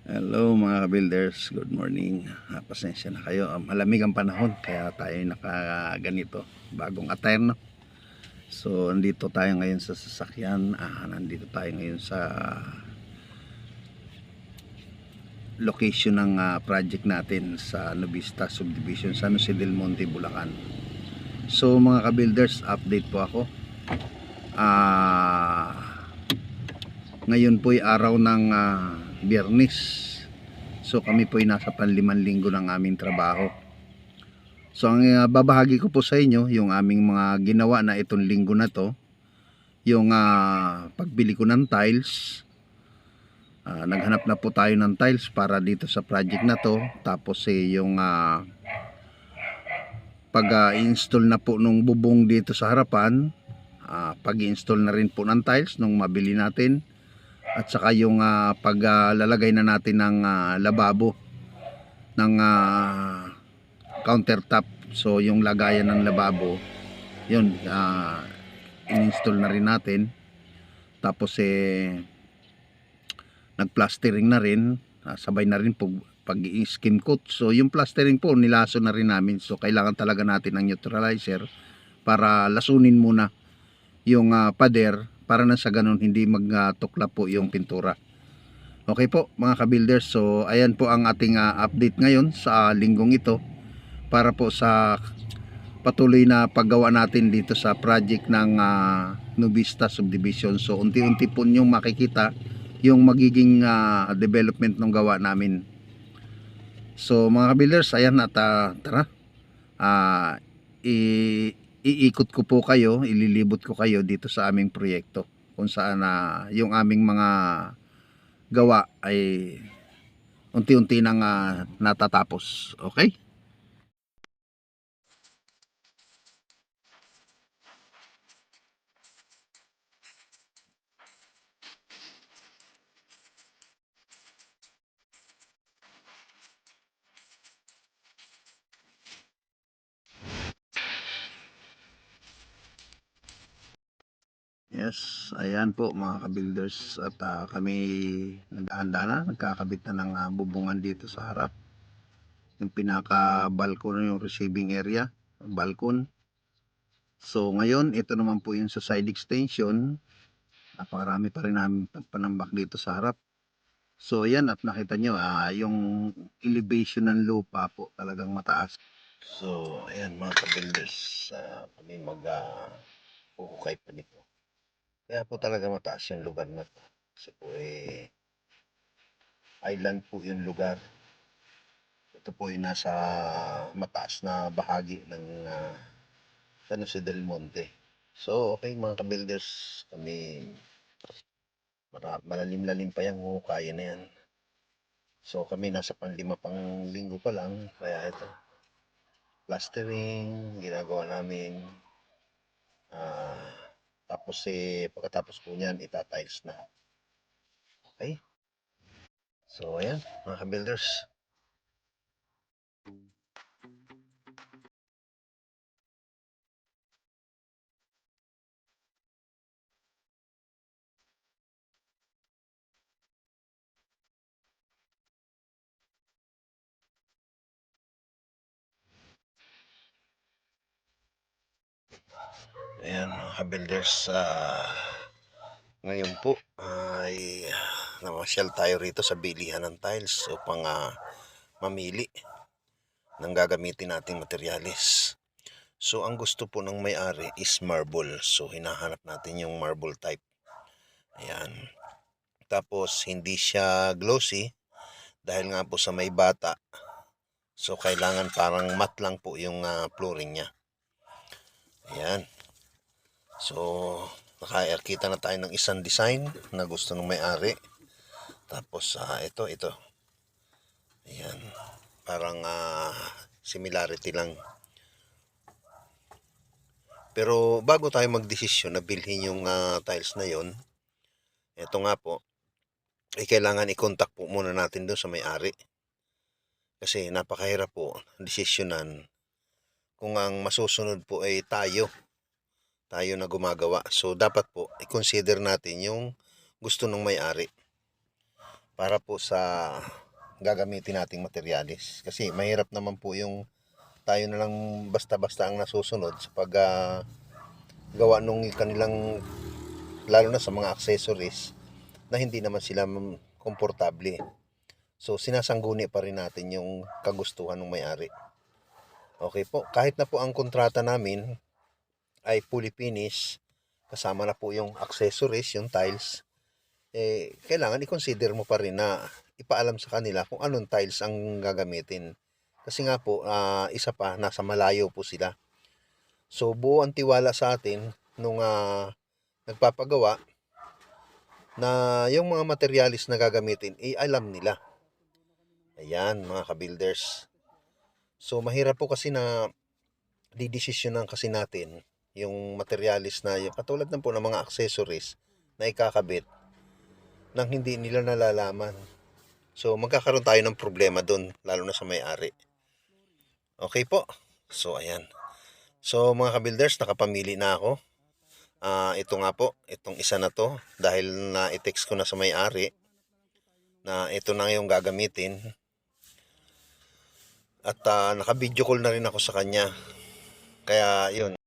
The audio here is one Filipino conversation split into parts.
Hello mga builders, good morning. Pasensya na kayo. Malamig ang panahon kaya tayo nakaganito. Bagong attire, no? So andito tayo ngayon sa sasakyan. Nandito tayo ngayon sa location ng project natin sa Nubista Subdivision, San Jose del Monte, Bulacan. So mga ka-builders, update po ako. Ngayon po ay araw ng Biyernes. So kami po ay nasa panlimang linggo ng aming trabaho. So ang babahagi ko po sa inyo yung aming mga ginawa na itong linggo na to. Yung pagbili ko ng tiles. Naghanap na po tayo ng tiles para dito sa project na to. Tapos yung pag-install na po nung bubong dito sa harapan. Pag-install na rin po ng tiles nung mabili natin. At saka yung paglalagay na natin ng lababo ng countertop. So yung lagayan ng lababo, yun, in-install na rin natin. Tapos nag-plastering na rin, sabay na rin po pag-skim coat. So yung plastering po nilaso na rin namin. So kailangan talaga natin ng neutralizer para lasunin muna yung pader, para na sa ganun hindi magtukla po yung pintura. Okay po mga ka-builders, so ayan po ang ating update ngayon sa linggong ito para po sa patuloy na paggawa natin dito sa project ng Nubista Subdivision. So unti-unti po nyong makikita yung magiging development ng gawa namin. So mga ka-builders, ayan at tara, iikot ko po kayo, ililibot ko kayo dito sa aming proyekto kung saan yung aming mga gawa ay unti-unti nang natatapos. Okay? Yes, ayan po mga ka-builders at kami naghahanda na, nagkakabit na ng bubungan dito sa harap. Yung pinaka-balcony, yung receiving area, balcon. So ngayon, ito naman po yung sa side extension. Napakarami pa rin namin panambak dito sa harap. So ayan, at nakita nyo, yung elevation ng lupa po talagang mataas. So ayan mga ka-builders, kami mag-uhukay pa nito. Kaya po talaga mataas yung lugar na to. Kasi po island po yung lugar. Ito po yung nasa mataas na bahagi ng San Jose del Monte. So okay mga ka-builders, kami malalim-lalim pa yung huhukayan na yan. So kami nasa panlima pang linggo pa lang. Kaya ito, plastering, ginagawa namin. Tapos pagkatapos po niyan, itatiles na. Okay? So ayan mga ka-builders. Ayan mga ka-builders, ngayon po ay namasyal tayo rito sa bilihan ng tiles upang mamili ng gagamitin nating materyales. So ang gusto po ng may-ari is marble. So hinahanap natin yung marble type. Ayan. Tapos hindi siya glossy dahil nga po sa may bata. So kailangan parang matte lang po yung flooring niya. Ayan. So nakakita na tayo ng isang design na gusto ng may-ari. Tapos ito. Ayan. Parang similarity lang. Pero bago tayo magdesisyon na bilhin yung tiles na yon, ito nga po, kailangan i-contact po muna natin doon sa may-ari. Kasi napakahirap po desisyonan kung ang masusunod po ay tayo na gumagawa. So dapat po i-consider natin yung gusto ng may-ari. para po sa gagamitin nating materialis. Kasi mahirap naman po yung tayo na lang basta-basta ang nasusunod sa pag gawa nung kanilang, lalo na sa mga accessories na hindi naman sila komportable. So sinasangguni pa rin natin yung kagustuhan ng may-ari. Okay po, kahit na po ang kontrata namin ay fully finish, kasama na po yung accessories, yung tiles, kailangan i-consider mo pa rin na ipaalam sa kanila kung anong tiles ang gagamitin. Kasi nga po, isa pa, nasa malayo po sila. So, buo ang tiwala sa atin nung nagpapagawa na yung mga materialis na gagamitin, alam nila. Ayan, mga ka-builders. So, mahirap po kasi na didesisyonan kasi natin yung materialis na yung katulad ng po ng mga accessories na ikakabit nang hindi nila nalalaman. So, magkakaroon tayo ng problema doon, lalo na sa may-ari. Okay po. So, ayan. So, mga ka-builders, nakapamili na ako. Ito nga po, itong isa na to, dahil na-text ko na sa may-ari na ito na yung gagamitin. At naka-video call na rin ako sa kanya. Kaya, yun.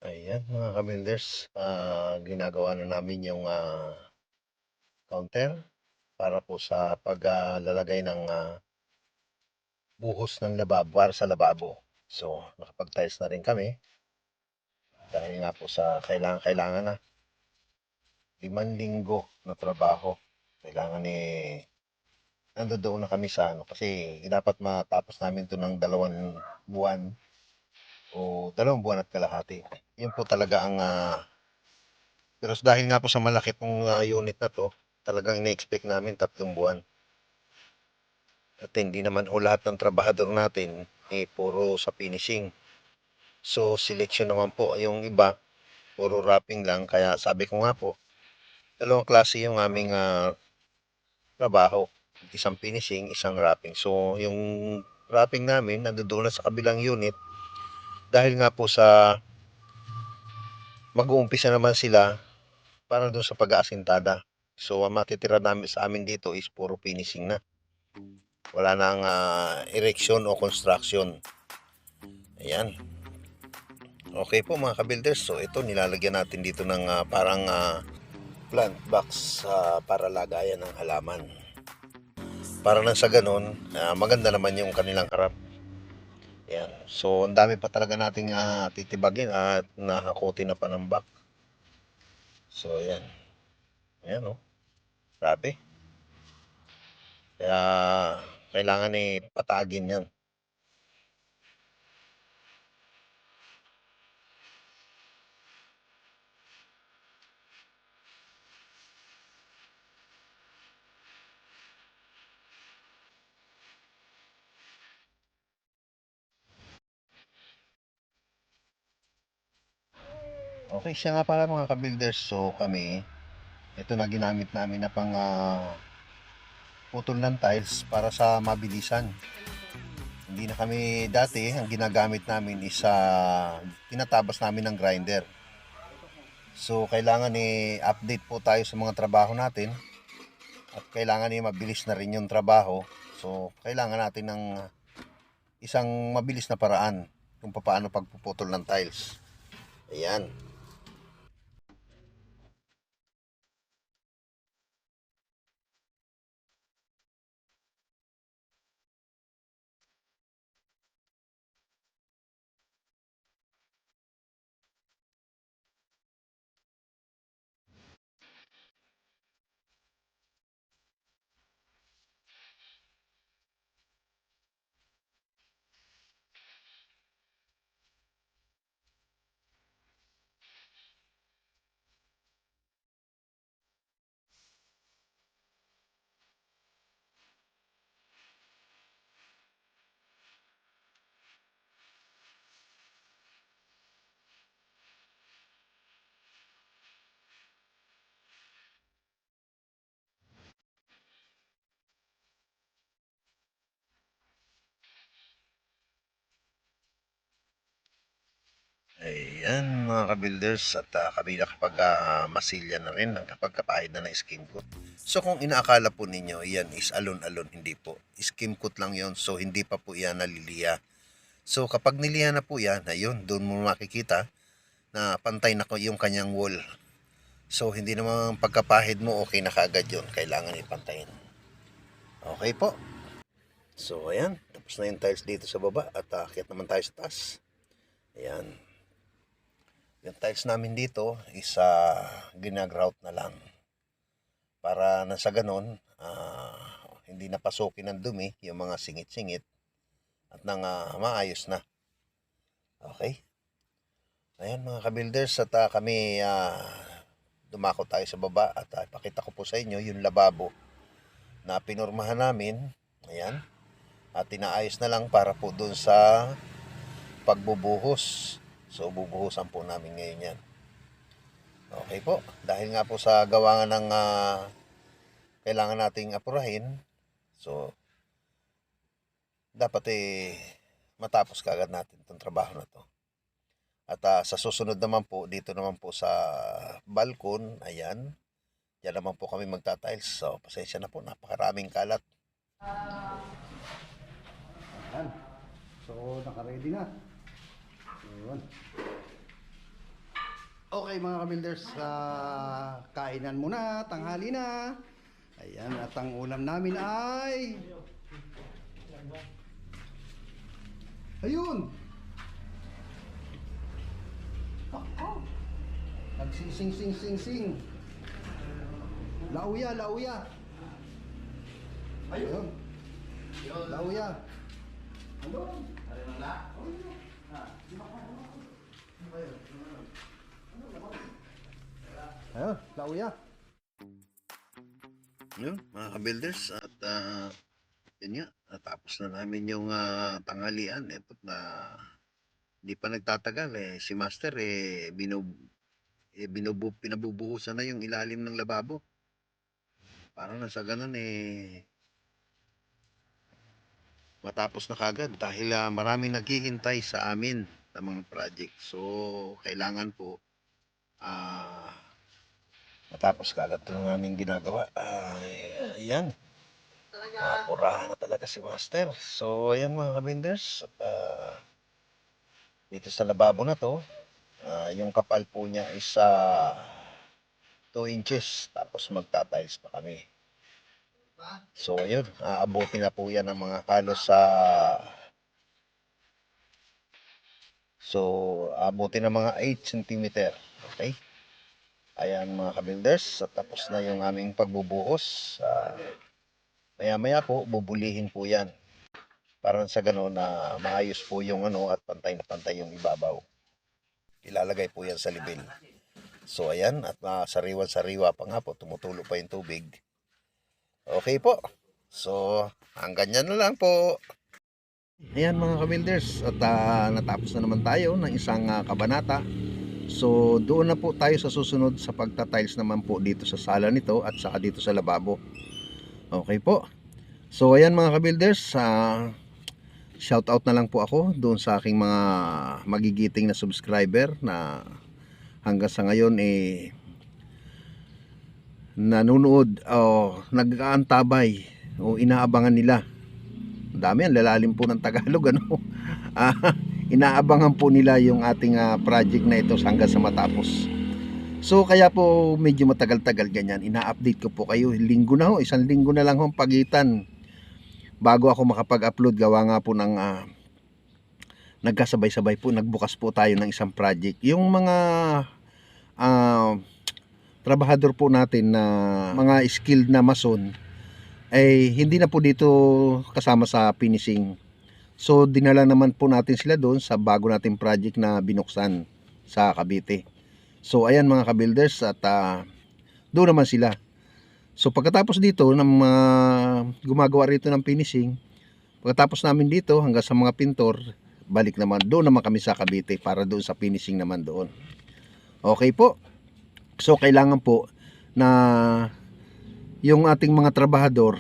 Ayan, mga ka-builders, ginagawa na namin yung counter para po sa paglalagay ng buhos ng lababo para sa lababo. So, nakapag-tiles na rin kami dahil nga po sa kailangan na 5 linggo na trabaho. Kailangan nandoon na kami sa kasi dapat matapos namin to ng 2 buwan o 2 buwan at kalahati. Yun po talaga ang pero dahil nga po sa malaki tong unit na to, talagang ina-expect namin 3 buwan. At hindi naman o lahat ng trabahador natin puro sa finishing. So, selection naman po yung iba, puro wrapping lang. Kaya sabi ko nga po, dalawang klase yung aming trabaho. Isang finishing, isang wrapping. So, yung wrapping namin, nandoon na sa kabilang unit. Dahil nga po sa mag-uumpisa naman sila para doon sa pag-aasintada. So, ang matitira namin sa amin dito is puro finishing na. Wala nang erection o construction. Ayan. Okay po mga ka-builders. So, ito nilalagyan natin dito ng parang plant box para lagayan ng halaman. Para nang sa ganun, maganda naman yung kanilang harap. Yan. So, ang dami pa talaga nating titibagin at nakakote na panambak. So, yan. Ayan, oh. Grabe. Kaya, kailangan patagin yan. Okay, siya nga pala mga ka-builders. So, kami, ito na ginamit namin na pang putol ng tiles para sa mabilisan. Hindi na kami dati, ang ginagamit namin is tinatabas namin ng grinder. So, kailangan update po tayo sa mga trabaho natin at kailangan mabilis na rin yung trabaho. So, kailangan natin ng isang mabilis na paraan kung paano pagpuputol ng tiles. Ayan. Ayan mga ka-builders at kami nakapag masilya na rin kapag kapahid na ng skim coat. So kung inaakala po ninyo yan is alon-alon, hindi po. Skim coat lang yon, so hindi pa po yan naliliya. So kapag niliya na po yan, ayun, doon mo makikita na pantay na yung kanyang wall. So hindi naman pagkapahid mo okay na kaagad yun, kailangan ipantayin. Okay po. So ayan, tapos na yung tiles dito sa baba at akyat naman tayo sa taas. Ayan. Yung tiles namin dito is ginagrout na lang. Para na sa ganun, hindi napasukin ng dumi yung mga singit-singit at nang maayos na. Okay? Ayan mga ka-builders at kami dumako tayo sa baba at ipakita ko po sa inyo yung lababo na pinormahan namin. Ayan. At tinaayos na lang para po dun sa pagbubuhos. So bubuhusan po namin ngayon yan. Okay po. Dahil nga po sa gawa ng kailangan nating apurahin. So dapat matapos kaagad natin itong trabaho na to. At sa susunod naman po, dito naman po sa balkon, ayan. Diyan naman po kami magtatiles. So pasensya na po, napakaraming kalat. Ayan. So naka-ready na. Ayun. Okay mga ka-builders, kainan muna, tanghali na. Ayan, at ang ulam namin ay ayun. Nagsising-sing-sing-sing. Lauya, lauya. Ayun. Lauya. Ayun. Ayun, lauya. Yun, mga ka-builders. At yun nga, natapos na namin yung tanghalian. Ito na hindi pa nagtatagal si Master pinabubuhusan na yung ilalim ng lababo. Para na sa ganun matapos na kagad dahil maraming naghihintay sa amin ng mga project. So kailangan po matapos kagad ito ng aming ginagawa. Ayan, purahan na talaga si Master. So ayan mga kabinders, dito sa lababo na to, yung kapal po niya is 2 inches, tapos magtatiles pa kami. So ayun, aabutin na po yan ng mga halos aabutin ng mga 8 cm. Okay? Ayan mga kabilders, tapos na yung aming pagbubuhos. Maya-maya po, bubulihin po yan. Para sa gano'n na maayos po yung at pantay na pantay yung ibabaw. Ilalagay po yan sa libil. So ayan, at sariwa-sariwa pa nga po, tumutulo pa yung tubig. Okay po. So hanggang yan na lang po. Ayan mga kabilders, at natapos na naman tayo ng isang kabanata. So doon na po tayo sa susunod sa pagtatiles naman po dito sa sala nito at saka dito sa lababo. Okay po. So ayan mga kabilders, shout out na lang po ako doon sa aking mga magigiting na subscriber na hanggang sa ngayon nanonood o nag-aantabay o inaabangan nila. Dami, ang lalalim po ng Tagalog inaabangan po nila yung ating project na ito hanggang sa matapos. So kaya po medyo matagal-tagal ganyan, ina-update ko po kayo. Linggo na ho, isang linggo na lang ho pagitan bago ako makapag-upload. Gawa nga po ng nagkasabay-sabay po, nagbukas po tayo ng isang project. Yung mga trabahador po natin na mga skilled na mason ay hindi na po dito kasama sa finishing. So dinala naman po natin sila doon sa bago nating project na binuksan sa Cavite. So ayan mga ka-builders, at doon naman sila. So pagkatapos dito ng gumagawa rito ng finishing, pagkatapos namin dito hanggang sa mga pintor, balik naman doon naman kami sa Cavite para doon sa finishing naman doon. Okay po. So kailangan po na yung ating mga trabahador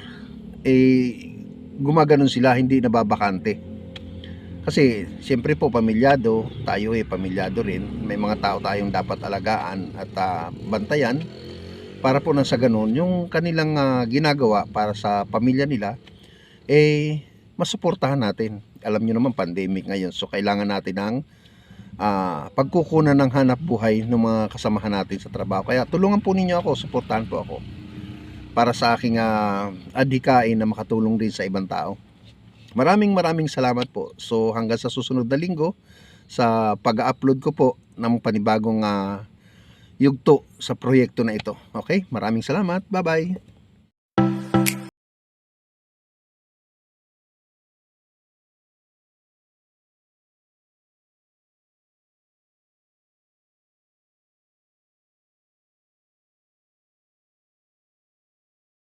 gumaganon sila, hindi nababakante. Kasi siyempre po pamilyado, tayo pamilyado rin. May mga tao tayong dapat alagaan at bantayan para po nang sa ganun yung kanilang ginagawa para sa pamilya nila masuportahan natin. Alam nyo naman pandemic ngayon, so kailangan natin ng pagkukunan ng hanap buhay ng mga kasamahan natin sa trabaho. Kaya tulungan po ninyo ako, suportahan po ako para sa aking adhikain na makatulong din sa ibang tao. Maraming salamat po. So hanggang sa susunod na linggo sa pag-upload ko po ng panibagong yugto sa proyekto na ito. Okay? Maraming salamat. Bye-bye.